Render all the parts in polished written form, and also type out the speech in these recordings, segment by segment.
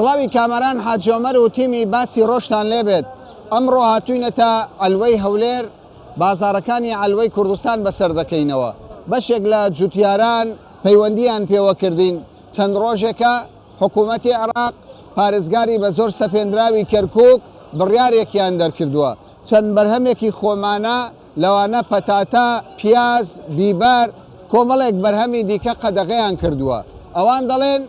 سڵاوی کامەران حاجی عومەر و تیمی باسی ڕۆژتان لێبێت. ئەمڕۆ هاتووینەتە ئەلوەی هەولێر، بازارەکانی ئەلوەی کوردستان بەسەر دەکەینەوە. بەشێک لە جوتیاران پەیوەندیان پێوە کردین. چەند ڕۆژێکە حکوومەتی عێراق پارێزگاری بە زۆر سەپێنراوی کەرکووک بڕیارێکیان دەرکردووە. چەند بەرهەمێکی خۆمانە لەوانە پەتاتە، پیاز، بیبەر، کۆمەڵێک بەرهەمی دیکە قەدەغەیان کردووە. ئەوان دەڵێن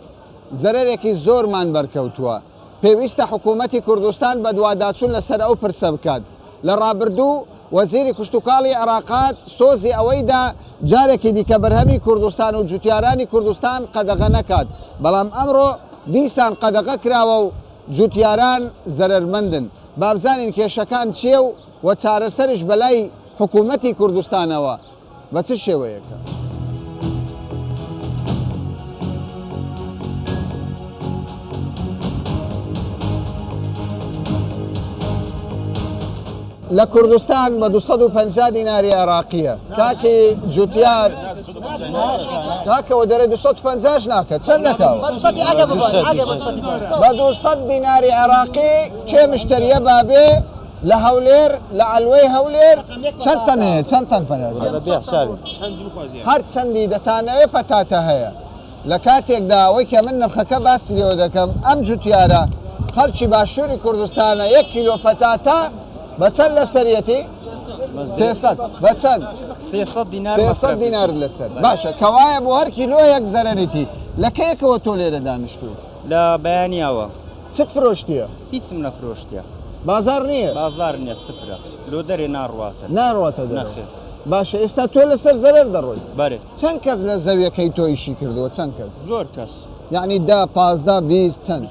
زەرێکی زۆرمان بەرکەوتووە. پێویستە حکوومەتی کوردستان بە دوواداچوون لەسەر ئەو پرسە بکات. لە ڕابردوو وەزیری کشتتوکاڵی عێراقات سۆزی ئەوەیدا جارێکی دیکە بەرهەمی کوردستان و جوتیارانی کوردستان قەدەغە نەکات. بەڵام ئەمڕۆ دیسان قەدەغە کراوە و جوتیاران زەرمەندن. بابزانین کێشەکان چێ و چارەسەرش بەلای حکوومەتی کوردستانەوە بە چ شێوەیەکە؟ لە کوردستان بە 250 دیناری عێراقیە. کاکی جوتیار کاکەوە دەرێ 250 ناکات. چەند دەکەوە؟ بە 200 دیناری عێراقی چێ مشتریە بابێ لە هەولێر لە ئەلوەی هەولێر چەندتەن هەیە؟ چەندتەن پەنەر؟ هەر چەندی دەتانەوێ پەتاتە هەیە. لە کاتێکدا ئەوەی کە من نرخەکە باسی لێوە دەکەم، ئەم جوتیارە خەڵکی باشووری کوردستانە 1 کیلۆ پەتاتە بە چەند لەسەرەتی؟ 300 بە چەند؟ 300 دینار لەسەر. باشە کەوایە بۆ هەر کیلۆیەک زەرەرێتی. لە کەیەکەوە تۆ لێرە دانیشتوو؟ لە بەیانیاوە. چت فرۆشتیە؟ هیچم نەفرۆشتیە. بازار نییە؟ بازار نییە، سفرە. لۆ دەرێ ناڕواتە. ناڕواتە دەرێ. باشە ئێستا تۆ لەسەر زەرەر دەڕۆی؟ بەرێ. چەند کەس لە زەویەکەی تۆیشی کردووە؟ چەند کەس؟ زۆر کەس. یعنی 10 15 20 چەند؟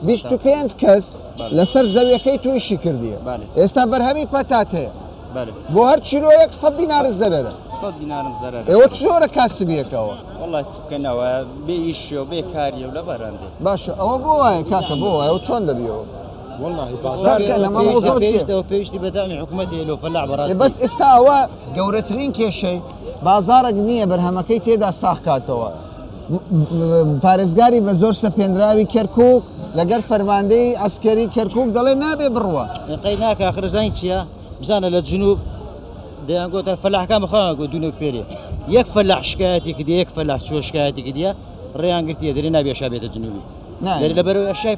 25 کەس لەسەر زەویەکەی تویشی کردیە. ئێستا بەرهەمی پەتات هەیە. بۆ هەر چیلۆیەک 100 دینار زەرەرە. 100 دینارم زەرەر. ئێوە چۆرە کاسبیەکەوە؟ وەڵای چ بکەنەوە بێ ئیشیە و بێ کاریە و لە بەرەندێ. باشە ئەوە بۆ وایە کاکە بۆ وایە ئەو چۆن دەبیەوە؟ پێویستی بەدامی حکوومەتی لۆ فەلاح بەڕاستی. بەس ئێستا ئەوە گەورەترین کێشەی بازارێک نییە بەرهەمەکەی تێدا ساخ کاتەوە. پارێزگاری بە زۆر سەپێنراوی کەرکووک لەگەر فەرماندەی ئەسکەری کەرکووک دەڵێ نابێ بڕوە. قەی ناکە ئاخرزانی چییە؟ بزانە لە جنوب دەیانگوتە فەلاحەکان بەخۆیان گوت دوونە پێرێ. یەک فەلاح شکایەتی کردی، یەک فەلاح چۆ شکایەتی کردیە ڕێیان گرتیە دەرێ نابێ ئەشا بێتە جنوبی. دەرێ لەبەرەوەی ئەشای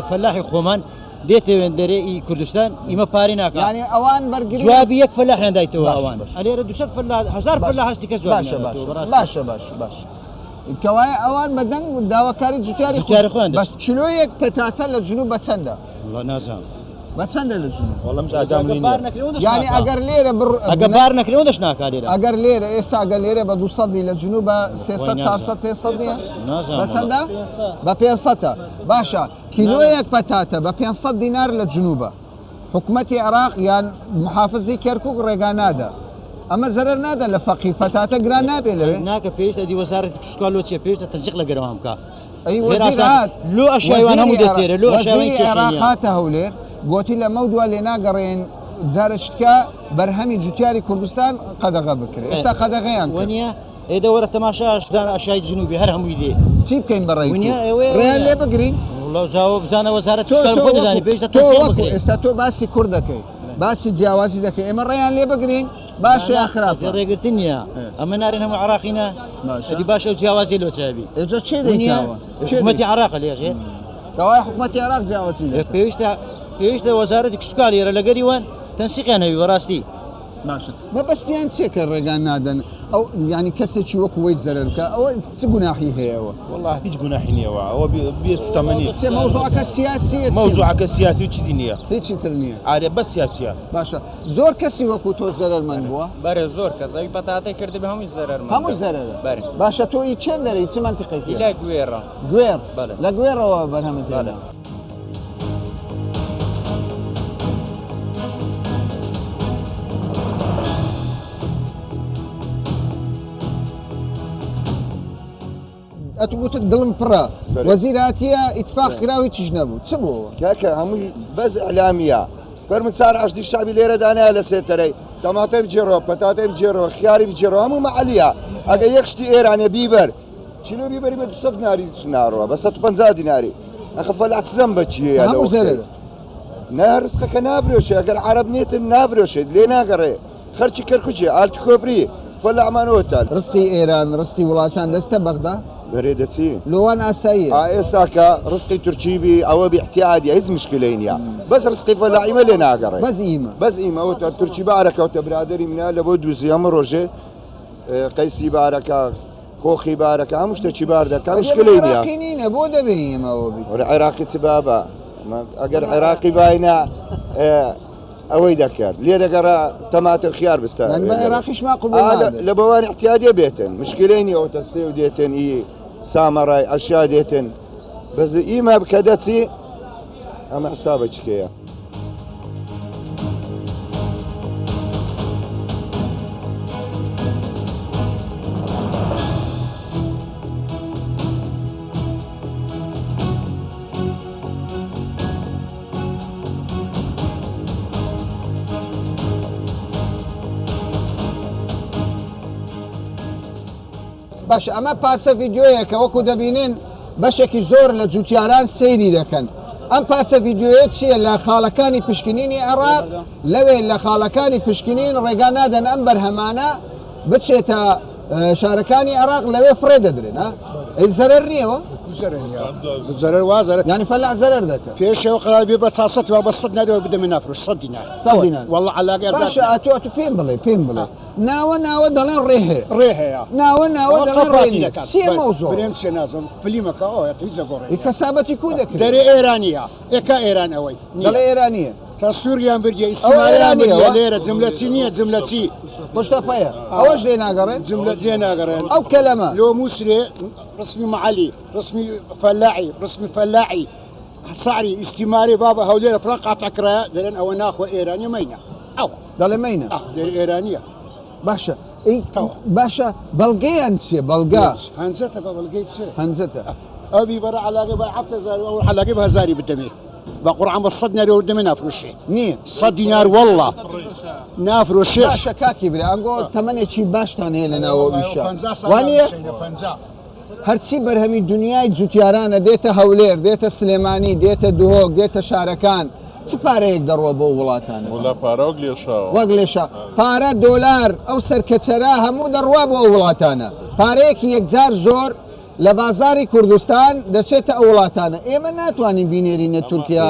فەلاحی خۆمان دێتەوێن دەرێی کوردستان ئیمە پارێ ناکات. یعنی ئەوان بەرگری جوابی یەک فەلاحیان دایتەوە ئەوان. ئەلێرە 200 فەلاح 1000 فەلاح هەستی کەس جواب نەداتەوە. باشە. کەوایە ئەوان بەدەنگ داواکاری جوتیاری خۆیان بەس کیلۆیەک پەتاتە لە جنوب بە چەندە؟ وڵا نازانم. بە چەندە لە جنوب؟ وەڵام ئاگام لێ یعنی ئەگەر لێرە ئەگە بار نەکرێەوە دەش ناکات لێرە. ئەگەر لێرە ئێستا ئەگەر لێرە بە 200 لە جنوب بە 300 400 500 نییە؟ بە چەندە؟ بە 500. باشە کیلۆیەک پەتاتە بە 500 دینار لە جنوبە. حکوومەتی عێراق یان محافزی کەرکووک ڕێگا نادا. ئەمە زەرەر نادە لە فەقی پەتاتە گران نابێ لەوێ؟ ناکە پێویستە دی وەزارەتی کشتتوکاڵ چیە پێویستە تەزیق لە گەرەوە بکە. ئەی وەزیرات لۆ ئەشیاوان هەموو دەتێرە لۆ ئەشیاوی عێراق هاتە هەولێر گوتی لە مەودووە لێ ناگەڕێن جارشتکە بەرهەمی جوتیاری کوردستان قەدەغە بکرێت. ئێستا قەدەغەیان وەنیە ئێدە وەرە تەماشاش زانە ئەشای جنوبی هەر هەمووی دێ چی بکەین بەڕێ ڕێیان لێ بگرین؟ جاوە بزانە وەزارەتی کشتتوکاڵ خۆ دەزانی پێویستە تۆ بکرێت. ئێستا تۆ باسی کورد دەکەی، باسی جیاوازی دەکەی، ئێمە ڕێیان لێ بگرین باشە خراپ ڕێگرتن نییە. ئەمە نارێن هەموو عێراقینە ئەدی باشە و جیاوازی لۆ چابی. ئێجا چێ دەیتەوە؟ حکوومەتی عێراقە لێ غێر کەوای حکوومەتی عێراق جیاوازی پێویستە وەزارەتی کشتتوکاڵ لێرە لەگەری وان تەنسیقیان هەوی بەڕاستی. باشە مەبەستیان چێکە ڕێگان نادەن ئەو ینی کەسێکی وەکو وەی زەرەر بکە ئەوە چ گوناحی هەیەەوە؟ والله هیچ گوناحی نییەوە ئەوە بێ سوتەمەنی مەوزوعەکە سیاسیە مەوزوعەکە سیاسی و چی نییە هیچی تر نییە ئارێ بە سیاسیە. باشە زۆر کەسی وەکو تۆ زەرەرمەند بووە؟ بەرێ زۆر کەس ئەوی پەتاتەی کردی بە هەمووی زەرەرمەند. هەمووی زەرەرە؟ بەرێ. باشە تۆی چەند دەرەی چ مەنتیقێکی؟ لای گوێڕە. گوێر لە گوێرەوە بەرهەمت هێنا. ئەتوگوتت دڵم پڕە وەزیر هاتیە ئیتفاق کراوی چیش نەبوو چ بووە؟ کاکە هەمووی بەس ئەعلامیە فەرموو 4 شعبی لێرە دانایە لە سێتەرەی تەماتەی بجێڕەوە پەتاتەی بجێڕەوە خیاری بجێڕەوە هەموو مەعەلیە. ئەگە یەک شتی ئێرانێ بیبەر چیلۆ بیبەری بە 200 دیناری ناڕەوە بە 150 دیناری اخ فلاح زنبك يا هەموو زەرەرە. نا رزقك نافرش اگر عرب نيت نافرش لينا غري خرچ كركوجي الت كوبري فلاح ما نوتال ڕسقی ئێران ڕسقی وڵاتان دەستە بەغدا بريدتي لۆوان ئاساییە ئێستاکە رزقی تورکیبی ئەوە باحتیاجی هیچ مشکلەی نییە بەس رزقی فەلاحی مە لێ ناگەڕێ بەس ئیمە بەس ئیمە ئەوە تورکی بارەکەوتە برادری منە لە بۆ دووزی ئەمە ڕۆژێ قەیسی بارەکە کۆخی بارەکە هەموو شتێکی بار دەکە مشکلەی نییە عێراقی نینە بۆ دەبێ ئێمەوە بی وەرە عێراقی چ بابە ئەگەر عێراقی باینە ئەوەی دەکرد لێ دەگەڕە تەماتە خیار بستە بە عێراقیش ما قبول نادەن. لە بەوان احتیاجێ بێتن مشکلەی نیە ئەوتە سێو دێتن ئی سامەڕای ئەشیا دێتن بەس ئیمە بکە دەچی ئەمە حسابە چکەیە باش ئەمە پارچە ڤیددیۆیەکە وەکو دەبینین بەشێکی زۆر لە جوتیاران سەیری دەکەن ئەم پارچە ڤیددیۆیە چییە لە خاڵەکانی پشکنینی عێراق لەوێ لە خاڵەکانی پشکنین ڕێگا نادەن ئەم بەرهەمانە بچێتە شارەکانی عێراق لەوێ فرێ دەدرێن زەرەر نییەوە زەرەر وازە یعنی فەلاح زەرەر دەکەن پێشەوە قرار بێ بە 100 و بە 100 نادەوە بدەمە نافرۆش 100 دینار والله علاقه باشە ئەتۆ پێم بڵێ ناوە دەڵێن ڕێ هەیە ڕێ هەیە ناوە دەڵێن ڕێ نییە چییە مەوزوع برێم چێ نازم فلیمەکە ئەوە هیچ لەگۆڕێ کەسابەتی کو دەکرێت دەرێ ئێرانیە ئێکا ئێران ئەوەی دەڵێ ئێرانیە تا سووریان بردیە ئیسماعیلیان بردیە لێرە جملە چی نییە جملە چی پشتە پەیە ئەوەش لێ ناگەڕێن جملە لێ ناگەڕێن ئەو کەلەمە لۆ مووسێ ڕسمی معەلی ڕسمی فەلاعی ڕسمی فەلاعی سعری ئیستیماری بابە هەولێرە پڕ قاتەکرایە دەرێن ئەوە ناخۆ ئێرانی مەینە ئەو دەڵێ مەینە دەر ئێرانیە باشە بەڵگەیان چیە بەڵگا هەنجەتە بە بەڵگەی چێ هەنجەتە ئەوی بەرە علاقە بە 7,000 ئەو علاقە بە 1000 بدەمێ بە قورعان بە 100 دینار دەمێ نافرۆشێ نییە 100 دینار والله نافرۆشێ باشە کاکی برێ ئەنگۆ تەمەنێکی باشتان هەیە لە ناوە ویشە وانە هەرچی بەرهەمی دنیای جوتیارانە دێتە هەولێر دێتە سلێمانی دێتە دوهۆک دێتە شارەکان چ پارەیەک دەڕوە بۆ وڵاتانە وەک لێشە پارە دۆلار ئەو سەرکەچەرا هەموو دەڕوا بۆ وڵاتانە پارەیەکی یەکجار زۆر لە بازاری کوردستان دەچێتە ئەو وڵاتانە ئێمە ناتوانین بینێرینە تورکیا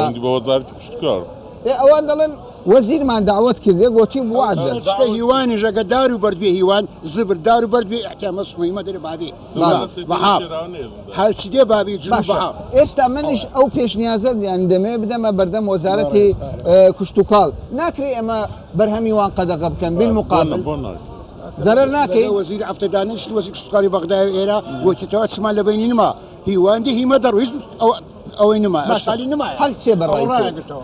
ئەوان دەڵێن وەزیرمان داوت کردێ گوتی بوازە هیوانی ژەگە دار و بەردێ هیوان زبردار و بەردێ احتیامە سمەیمە دەرێ بابێ بەهاب هەرچی دێ بابی جوون بەهاب ئێستا منیش ئەو پێشنیازە یان دەمێ بدەمە بەردەم وەزارەتی کوشتتوکاڵ ناکرێ ئەمە بەرهەمی وان قەدەغە بکەن بالمقابل زەرەر ناکەی وەزیر ئەفتەدانیشت وەزیر کوشتتوکاڵی بەغدای ئێرە وەکیتەوە چمان لە بینی نما هیواندی هیمە دەڕویست ئەوەی نما ئەشقالی نما هەڵ چێ بەڕای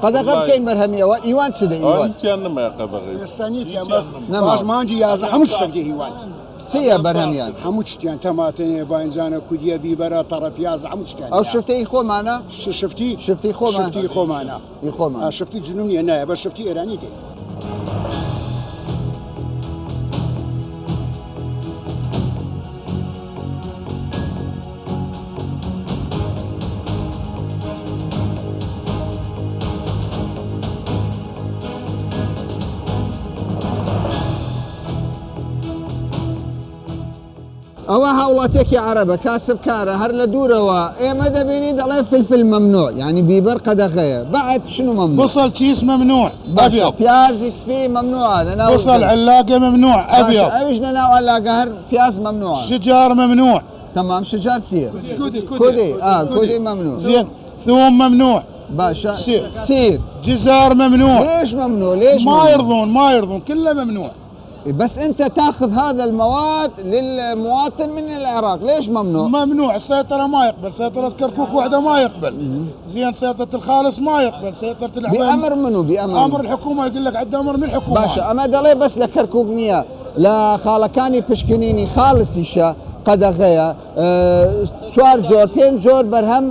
قەدەغە بکەین بەرهەمیەوە ئیوان چ دە ئیوان ئێستانیمانجی یازە هەموو شتێکی هیوان چیە بەرهەمیان هەموو شتیان تەماتێنێ باینجانە کودیە بیبەرە تەڕەپیاز هەموو شتیان ئەو شفتەی خۆمانە شفتی خۆمانە خۆمان شفتی جنوب نیە نایە بە شفتی ئێرانی دێ ئەوە هاوڵاتێکی عەرەبە کاسبکارە هەر لە دوورەوە ئێمە دەبینی دەڵێ فلفل مەمنوع يعني بیبەر قەدەغەیە بعد شنو ممنوع بصل تشيس ممنوع ابيض بياز سبي ممنوع بصل علاقة ممنوع ابيض ايش ناو علاقة هر بياز ممنوع شجار ممنوع تمام شجار سير كودي كودي ممنوع زين ثوم ممنوع باشا سير جزار ممنوع ليش ممنوع ليش ما يرضون كله ممنوع بس انت تاخذ هذا المواد للمواطن من العراق ليش ممنوع ممنوع السيطرة ما يقبل سيطرة كركوك واحدة ما يقبل زين سيطرة الخالص ما يقبل سيطرة بأمر منو أمر الحكومة يقول لك عند أمر من الحكومة باشا أما دلي بس لكركوك نية لا خالكاني بشكنيني خالص إيشا قەدەغەیە چوار زۆر پێنج زۆر بەرهەم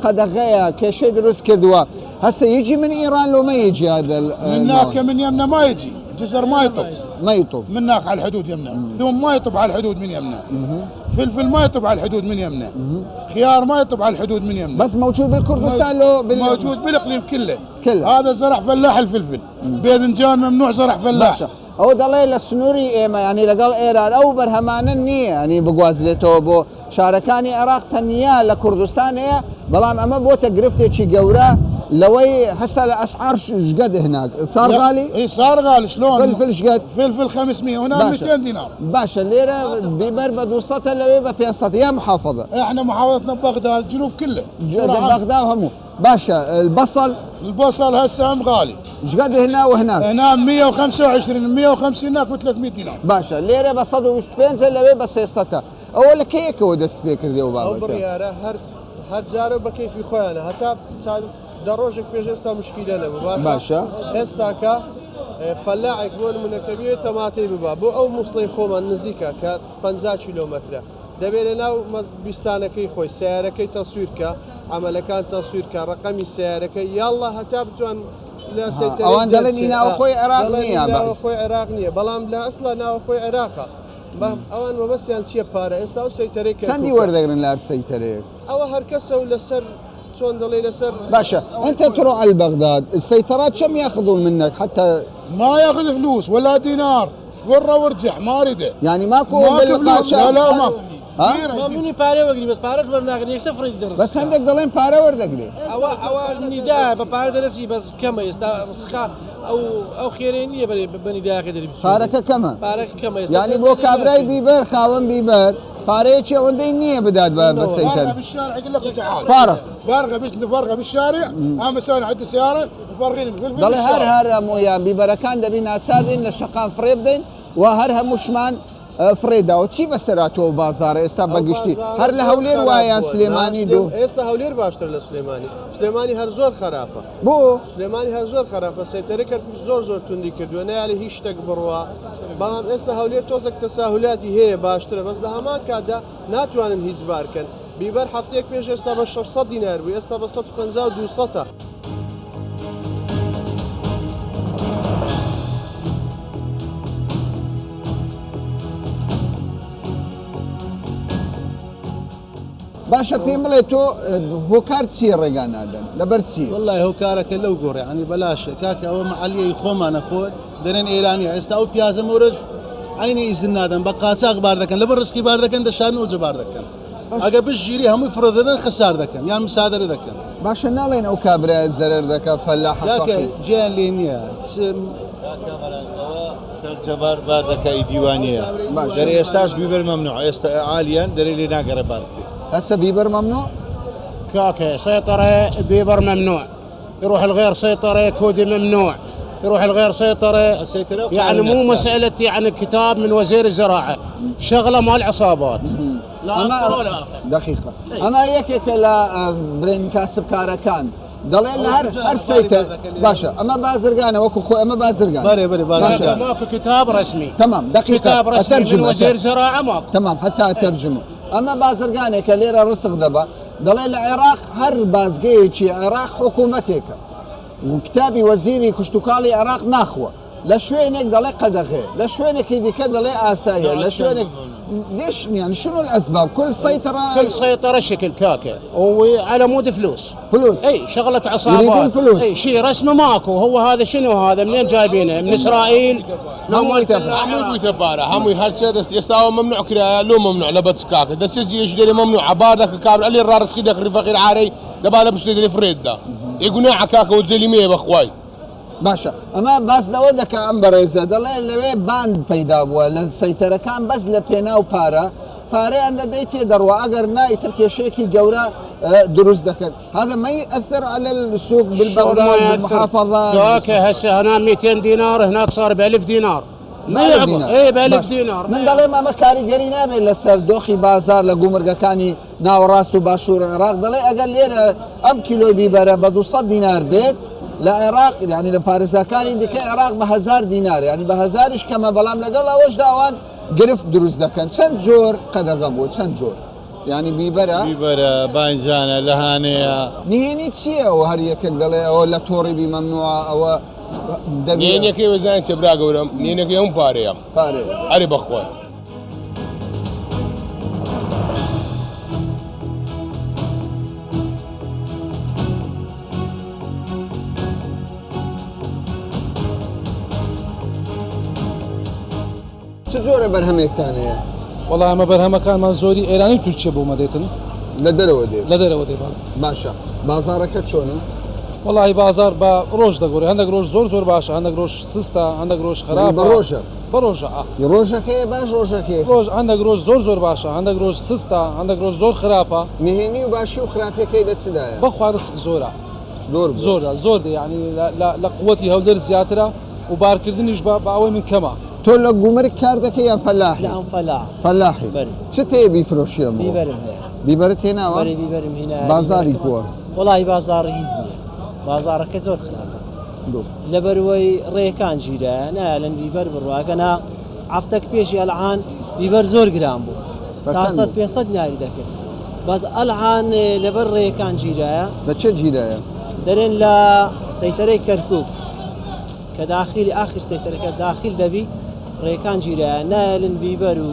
قەدەغەیە کێشەی دروست کردووە هەستا يجي من إيران لو ما يجي هذا منك من يمنا ما يجي جزر ما يطب ما يطب منك على الحدود يمنا ثم ما يطب على الحدود من يمنا فلفل ما يطب على الحدود من يمنا، خيار ما يطب على الحدود من يمنا، بس موجود بالكردستان لو موجود بالاقليم كله. كله. هذا زرع فلاح الفلفل، باذنجان ممنوع زرع فلاح. باشا ئەو دەڵێ لە سنووری ئێمە ینی لەگەڵ ئێران ئەو بەرهەمانە نییە ینی بگوازرێتەوە بۆ شارەکانی عێراق تەنیا لە کوردستان هەیە بەڵام ئەمە بۆتە گرفتێکی گەورە لەوەی هەستا لە ئەسعار شقد هناك صار غالي؟ اي صار غالي. شلون؟ فلفل شقد؟ فلفل 500 هنا 200 دينار. باشا ليرة بيبر ب 200 لوي ب 500 يا محافظة. احنا محافظتنا بغداد الجنوب كله. بغداد وهمو. باشا البصل هسه هم غالي. شقد هنا وهناك؟ هنا 125 150 هناك ب 300 دينار. باشا ليرة بصل وشتبين لوي ب 600. أول كيك ودس سبيكر ديو بابا. أو بريارة هر جارو بكيفي خوينا حتى دروجك بيج استا مشكلة له باشا استا كا فلاعك بون من كبير تماتي ببا بو او مصلي خوما نزيكا ك 50 كيلومتر دبي لنا بستانكي خوي سياركي تصويركا عملكان تصويركا رقمي سياركي يلا حتى بتوان لا سيتري اوان دلني نا اخوي عراقنيه لا اخوي عراقنيه بلام لا اصلا نا اخوي عراقه اوان ما بس يعني شي بارا استا او سيتري سندي وردغرن لار سيتري او هركسه ولا سر شلون ضلي لسر باشا انت تروح على بغداد السيطرات كم ياخذون منك حتى ما ياخذ فلوس ولا دينار فره وارجع ما اريده يعني ماكو فلوس لا ما ما مني باري وقري بس بارش برناغني يكسفر يدرس بس عندك ضلين بارا وردقلي او نداء بباري درسي بس كم يستا رسخه او خيرينيه بني داخل دري بارك كم بارك كم يستا يعني بو كابراي بيبر خاون بيبر باريتشي عندي نيه بداد بس فارغه بالشارع يقول لك تعال فارغه بالشارع اما سانا عند سياره وفارغين الفلفل ضل هر مويا ببركان دبي ناتسابين للشقان فريبدين وهرها مشمان فريدا وشي بسراتو بازار استا بقشتي هر لهولير وايا سليماني دو استا هولير باشتر لسليماني هر زور خرافه بو سليماني هر زور خرافه سيتري كرد زور توندي كردو انا على هيش تكبروا بلام استا هولير توزك تساهلاتي هي باشتر بس لها ما كادا ناتوانن هيزبار كان بيبر حفتيك بيج استا ب 600 دينار بو استا ب 150 و 200 باشا پێم بڵێ تۆ هۆکار چیە ڕێگان نادەن لەبەرچی والله هۆکارەکە لەو گۆڕێ ینی بەلاشە کاکە ئەوە مەعەلیەی خۆمانە خۆت دەرێن ئێرانیە ئێستا ئەو پیازە مۆرج عینی ئیزن نادەن بە قاچاق بار دەکەن لەبەر ڕسکی بار دەکەن دەشان و جەبار دەکەن ئەگە بژگیری هەمووی فرۆ دەدەن خەسار دەکەن یان مسادرە دەکەن باشە ناڵێن ئەو کابرا زەرەر دەکە فەلاح کاکە گیان لێ نییە جەبار بار دەکەی دیوانیە دەرێ ئێستاش بیبەر مەمنوع ئێستا عالیان دەرێ لێ ناگەڕێ بار هسه بيبر ممنوع كاكا سيطرة بيبر ممنوع يروح الغير سيطرة كودي ممنوع يروح الغير سيطرة يعني مو مسألة يعني كتاب من وزير الزراعة شغلة مال عصابات لا أكثر ولا أقل دقيقة أما يكك لا برين كاسب كاركان دليل هر سيطر باشا أما بازرقانة وكو خو أما بازرقانة بري ماكو كتاب رسمي تمام دقيقة كتاب رسمي أترجم من وزير الزراعة ماكو تمام حتى أترجمه أما بازرقانة كليرة رسق دبا دليل العراق هر بازقيتشي عراق حكومتك وكتابي وزيري كشتوكالي عراق ناخوة لشوينك دلي قدغي لشوينك يديك دلي آسايا لشوينك ليش يعني شنو الأسباب كل سيطرة شكل كاكا وعلى مود فلوس اي شغلة عصابات يريدون فلوس اي شيء رسمه ماكو هو هذا شنو هذا منين جايبينه من اسرائيل همو يتبارا همو هالشيء يستوى ممنوع كرايا لو ممنوع لبس كاكا دس يجري ممنوع عبادك كابر اللي الرارس كده فقير عاري دباله بشتري فريد ده يقولون عكاكا وزلميه بخواي باشا اما بس داودك ام بريزه دلي لوي باند پیدا بو للسيطره كان بس لبينا وبارا عند ديتي دروا اگر نا تركيشيكي جورا دروز ذكر هذا ما ياثر على السوق بالبغداد بالمحافظه كاكا هسه هنا 200 دينار هناك صار ب 1000 دينار ما يعبر اي ب 1000 دينار من دلي ما كاريجري نامي لسر دوخي بازار لقومرقكاني ناو راستو باشور العراق دلي اقل ليره ام كيلو بيبره ب 200 دينار بيت لعراق يعني لباريس كان عندك عراق ب 1000 دينار يعني ب 1000 كما بلام لقال اوش داوان قرف دروز دكان چند جور قدغه بود چند جور يعني بيبره بانجانه لهانيه نهيني تشي او هر يكك دلي او لا توري بممنوعه او نيني كي وزان تبراغ ورم نيني كي هم باريا باري اري بخوي چ جۆرە بەرهەمێکتان هەیە وەڵام ئەمە بەرهەمەکانمان زۆری ئێرانی تورکیە بۆ مەدێتن لە دەرەوە دێ لە دەرەوە دێ باشە بازارەکە چۆنە وەڵی بازار بە ڕۆژ دەگۆڕی هەندێک ڕۆژ زۆر باشە هەندێک ڕۆژ سستە هەندێک ڕۆژ خراپ بە ڕۆژە بە ڕۆژە ڕۆژەکەی باش ڕۆژەکەی ڕۆژ هەندێک ڕۆژ زۆر باشە هەندێک ڕۆژ سستە هەندێک ڕۆژ زۆر خراپە نهێنی و باشی و خراپەکەی لە چدایە بەخوا ڕسک زۆرە زۆر یعنی لە قووەتی هەولێر زیاترە و بارکردنیش بە ئەوەی من کەمە تۆ لە گومرگ کار دەکەی یان فەلاحی لا فلاح فەلاحی چ تێ بیفرۆشیە بیبەرم هەیە بیبەرت هێناوە بیبەرم هێنا بازاری کووە وڵی بازار هیچ نییە بازارەکە زۆر خراپە لەبەرەوەی ڕێەکان ژیرە نایەن بیبەر بڕواگەنا هەفتەك پێشی ئەلعان بیبەر زۆر گران بوو 500 ناری دەکرد باز ئەلعان لەبەر ڕێەکان ژیرایە بە چه ژیرایە دەرێن لە سەیتەرەی کەرکوب کە داخلی ئاخر سەیتەرەکە داخل دەبی ڕێەکان ژیرایە نایەن بیبەر و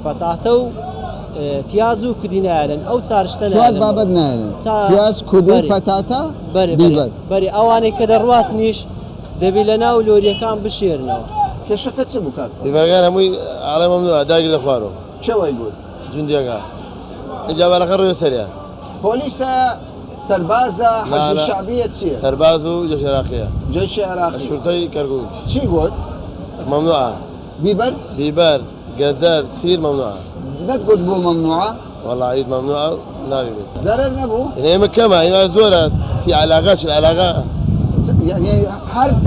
پەتاتە و پیاز و کودی نایەن ئەو چارشتە بابەت نایەن پیاز کودی پەتاتە بەری ئەوانەی کە دەڕوات نیش دەبی لە ناو لۆریەکان بشێرنەوە کێشەکە چ بکات بیبەرگان هەمووی ئاڵێ مەمنوعە داگیر لە خوارەوە چەوەی گوت جوندیەکە اینجا بەرەکە ڕوێ سەریان پۆلیسە سەربازە حەجی شعبیە چییە سەرباز و جێش عێراقیە جێشی عێراقی شورتەی کەرکووک چی گوت مەمنوعە بیبەر گەزەر سیر مەمنوعە نەتگوت بۆ مەمنوعە وەڵی مەمنوعە ناوی بێت زەرەر نەبوو ئێمە کەمە ئێمە زۆرە سی علاقە چ علاقە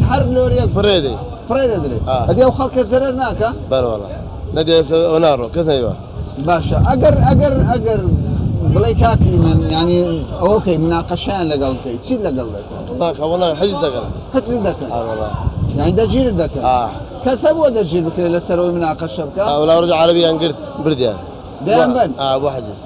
هەر لۆریەک فرێ دەدرێت ئەدی ئەو خەڵکە زەرەر ناکە بەرەوەڵە نەدێت ئەو ناڕۆ کەس نەیوە باشە ئەگەر بڵێ کاکی من ینی ئەوکەی مناقەشیان لەگەڵ بکەیت چی لەگەڵ دەکەن حەز دەکەن یانی دەگیر دەکەن کەسە بۆ دەگیر بکرێت لەسەرەوەی مناقەشە بکە وڵاوڕژ عەرەبیان گرت بردیان دەیان بن بۆ حەجز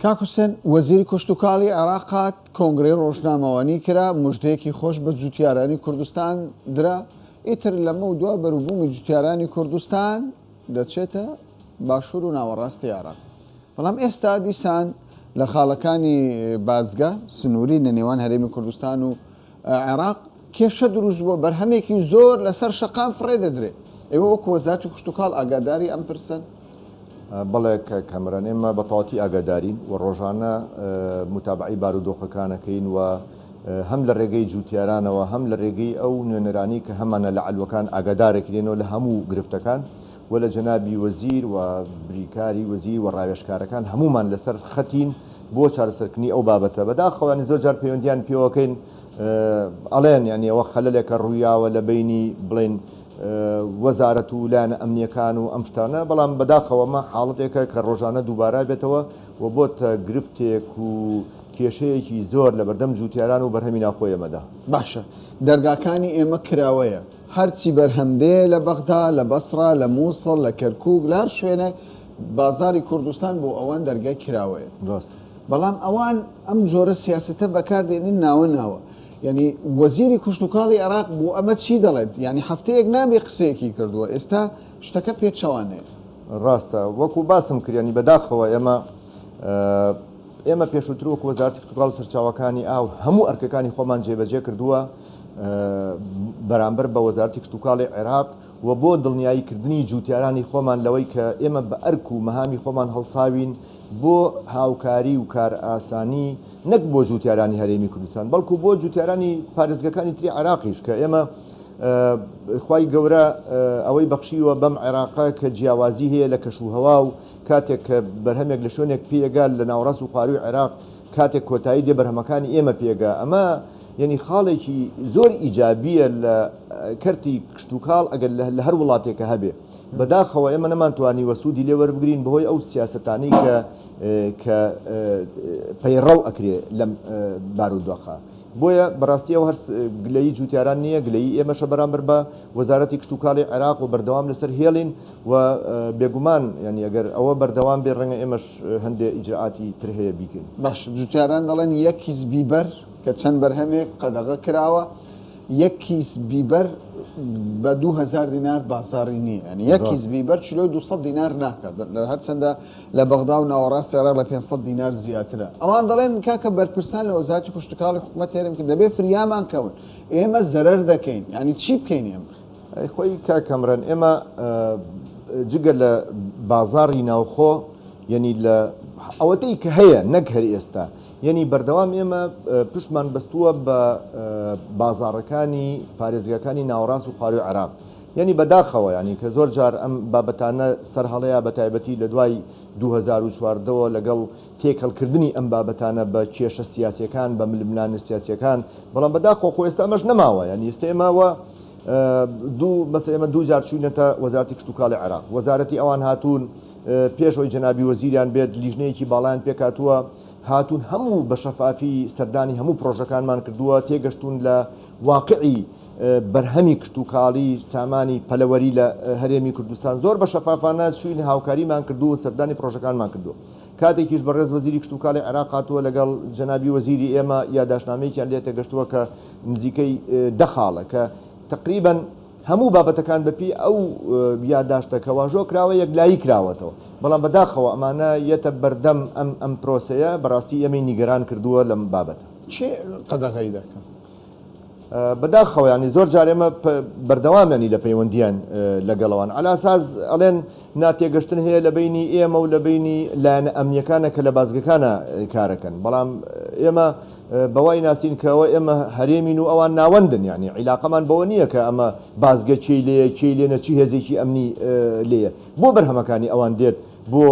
کاکوسن وەزیری کشتتوکاڵی عێراقات کۆنگرەی ڕۆژنامەوانی کرا مژدەیەکی خۆش بە جوتیارانی کوردستان درا ئیتر لەمە و دوا بەروبوومی جوتیارانی کوردستان دەچێتە باشوور و ناوەڕاستی عێراق بەڵام ئێستا دیسان لە خاڵەکانی بازگە سنووری لە نێوان هەرێمی کوردستان و عێراق کێشە دروست بووە بەرهەمێکی زۆر لەسەر شەقام فڕێ دەدرێت ئێوە وەکو وەزارەتی کشتتوکاڵ ئاگاداری ئەم پرسن بەڵێ کەمران ئێمە بەتەواتی ئاگادارین و ڕۆژانە متابعی بارودۆخەکانەکەین و هەم لە ڕێگەی جوتیارانەوە هەم لە ڕێگەی ئەو نوێنەرانی کە هەمانە لە عەلوەکان ئاگادارێکرێنەوە لە هەموو گرفتەکان و لە جەنابی وەزیر و بریکاری وەزیر و ڕاوێژکارەکان هەمومان لەسەر خەتین بۆ چارەسەرکردنی ئەو بابەتە بەداخەوانی زۆر جار پەیوەندیان پێوەکەین ئەڵێن یعنی ئەوە خەلەلێکە ڕوویاوە لە بینی بڵێن وەزارەت و لایەنە ئەمنیەکان و ئەم شتانە بەڵام بەداخەوەمە حاڵەتێکە کە ڕۆژانە دووبارە بێتەوە و بۆتە گرفتێک و کێشەیەکی زۆر لە بەردەم جوتیاران و بەرهەمی ناوخۆیەمەدا باشە دەرگاکانی ئێمە کراوەیە هەرچی بەرهەمدەیە لە بەغدا لە بەسرا لە مووسڵ لە کەرکووک لار شوێنە بازاری کوردستان بۆ ئەوان دەرگای کراوەیە بەڵام ئەوان ئەم جۆرە سیاسەتە بەکاردێنین ناوە یعنی وەزیری کشتتوکاڵی عێراق بۆ ئەمە چی دەڵێت ینی هەفتەیەک نابێ قسەیەکی کردووە ئێستا شتەکە پێچەوانێ ڕاستە وەکو باسم کردیانی بەداخەوە ئێمە پێشووتر وەکو وەزارەتی کشتتوکاڵ سەرچاوەکانی ئاو هەموو ئەرکەکانی خۆمان جێبەجێ کردووە بەرامبەر بە وەزارەتی کشتتوکاڵی عێراق و بۆ دڵنیاییکردنی جوتیارانی خۆمان لەوەی کە ئێمە بە ئەرک و مەهامی خۆمان هەڵساوین بۆ هاوکاری و کار ئاسانی نەک بۆ جوتیارانی هەرێمی کوردستان بەڵکو بۆ جوتیارانی پارێزگەکانی تری عێراقیش کە ئێمە خوای گەورە ئەوەی بەخشیوە بەم عێراقا کە جیاوازی هەیە لە کەشوهەوا و کاتێک کە بەرهەمێک لە شوێنێک پێگال لە ناوڕاست و خواروی عێراق کاتێک کۆتایی دێ بەرهەمەکانی ئێمە پێگا ئەمە یعنی خاڵێکی زۆر ئیجابیە لە کەرتی کشتتوکاڵ ئەگەر لە هەر وڵاتێکە هەبێ بەداخەوە ئێمە نەمانتوانی وەسوودی لێ وەربگرین بەهۆی ئەو سیاسەتانەی کە پەیڕەو ئەکرێ لەم بارودۆخە بۆیە بەڕاستی ئەو هەر گلەیی جوتیاران نییە گلەیی ئێمەشە بەرامبەر بە وەزارەتی کشتتوکاڵی عێراق و بەردەوام لەسەر هێڵین و بێگومان ینی ئەگەر ئەوە بەردەوام بێ ڕەنگە ئێمەش هەندێک ئیجراعاتی تر هەیە بیکەین باش جوتیاران دەڵێن یەک حیزبی بەر کە چەند بەرهەمێک قەدەغە کراوە یەک کیس بیبەر بە 2000 دینار بازاری نییە ینی یەک کیس بیبەر چلۆی 200 دینار ناکات لە هەرچەندە لە بەغدا و ناوەڕاستی عێراق لە 500 دینار زیاترە ئەوان دەڵێن کاکە بەرپرسان لە وەزارەتی کشتوکاڵی حکوومەت هێرم کە دەبێت فریامان کەون ئێمە زەرەر دەکەین ینی چی بکەین ئێمە خۆی کاکەمرن ئێمە جگە لە بازاڕی ناوخۆ یعنی لە ئەوەتەی کە هەیە نەک هەر ئێستا یعنی بەردەوام ئێمە پشتمان بەستووە بە بازاڕەکانی پارێزگاکانی ناوەڕاست و خاوەری عێراق یعنی بەداخەوە ینی کە زۆر جار ئەم بابەتانە سەر هەڵەیە بە تایبەتی لە دوای 2014ەوە لەگەڵ تێکەڵکردنی ئەم بابەتانە بە کێشە سیاسیەکان بە ململانە سیاسیەکان بەڵام بەداخۆ خۆ ئێستا ئەمەش نەماوە ینی ئێستا ئێماوە ئێمە دوو جار چوونەتە وەزارەتی کشتوکاڵی عێراق وەزارەتی ئەوان هاتوون پێشەوەی جەنابی وەزیریان بێت لیژنەیەکی باڵایان پێکاتووە هاتوون هەموو بە شەفافی سەردانی هەموو پرۆژەکانمان کردووە تێگەشتون لە واقعی بەرهەمی کشتوکاڵی سامانی پەلەوەری لە هەرێمی کوردستان زۆر بە شەفافانە شووی هاوکاریمان کردو و سەردانی پرۆژەکانمان کردو کاتێکیش بەڕێز وەزیری کشتوکاڵی عێراق هاتووە لەگەڵ جەنابی وەزیری ئێمە یاداشنامەیەکیان لێ تێگەشتووە کە نزیکەی دەخاڵە کە تقریبا هەموو بابەتەکان بەپی ئەو یادداشتەکەەوە ژۆ کراوە یەکلایی کراوەتەوە بەڵام بەداخەوە ئەمانە یەتە بەردەم ئەم پرۆسەیە بەڕاستی ئەمەی نیگەران کردووە لەم بابەت چێ قەدەغی دەکەن بەداخەوە ینی زۆر جار ئێمە بەردەوامێنی لە پەیوەندیان لەگەڵەوەن ئالاساز ئەڵێن ناتێگەشتن هەیە لە بینی ئێمە و لە بینی لایەنە ئەمنیەکانە کە لە بازگەکانە کارەکەن بەڵام ئێمە بەوای ناسین کەەوە ئێمە هەرێمین و ئەوان ناوەندن یعنی عیلاقەمان بەوە نییە کە ئەمە بازگە چی لێ چی لێنە چی هێزێکی ئەمنی لێیە بۆ بەرهەمەکانی ئەوان دێت بۆ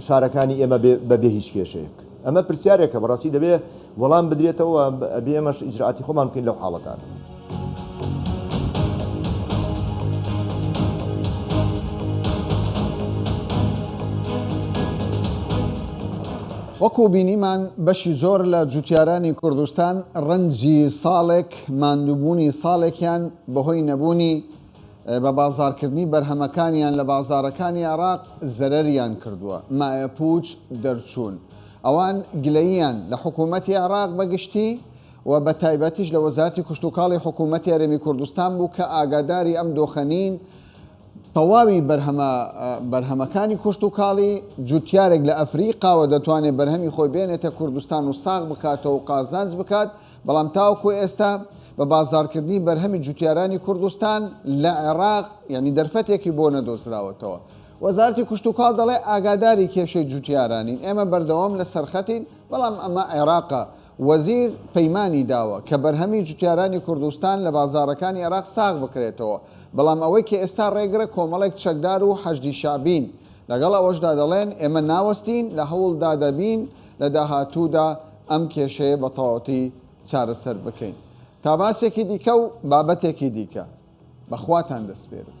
شارەکانی ئێمە بەبێ هیچ کێشەیەک ئەمە پرسیارێکە بەڕاستی دەبێ وەڵام بدرێتەوە ئەبێ ئێمەش ئیجرعاتی خۆمان بکەین لەو حاڵەتان وەکو بینیمان بەشی زۆر لە جوتیارانی کوردستان ڕەنجی ساڵێک ماندووبوونی ساڵێکیان بەهۆی نەبوونی بە بازارکردنی بەرهەمەکانیان لە بازارەکانی عێراق زەرەریان کردووە مایە پوچ دەرچوون ئەوان گلەییان لە حکوومەتی عێراق بەگشتی و بە تایبەتیش لە وەزارەتی کشتوکاڵی حکوومەتی هەرێمی کوردستان بوو کە ئاگاداری ئەم دۆخەنین تەواوی بەرهەمەکانی کشتوکاڵی جوتیارێک لە ئەفریقاوە دەتوانێت بەرهەمی خۆی بێنێتە کوردستان و ساغ بکاتەوە و قازانج بکات بەڵام تاوەکو ئێستا بە بازارکردنی بەرهەمی جوتیارانی کوردستان لە عێراق یعنی دەرفەتێکی بۆ نەدۆزراوەتەوە وەزارەتی کشتوکاڵ دەڵێ ئاگاداری کێشەی جوتیارانین ئێمە بەردەوام لە سەرخەتین بەڵام ئەمە عێراقە وەزیر پەیمانی داوە کە بەرهەمی جوتیارانی کوردستان لە بازارەکانی عێراق ساغ بکرێتەوە بەڵام ئەوەی کە ئێستا ڕێگرە کۆمەڵێک چەکدار و حەشدی شابین لەگەڵ ئەوەشدا دەڵێن ئێمە ناوەستین لە هەوڵدا دەبین لە داهاتوودا ئەم کێشەیە بە تەواوەتی چارەسەر بکەین تا باسێکی دیکە و بابەتێکی دیکە بەخواتان دەسپێرم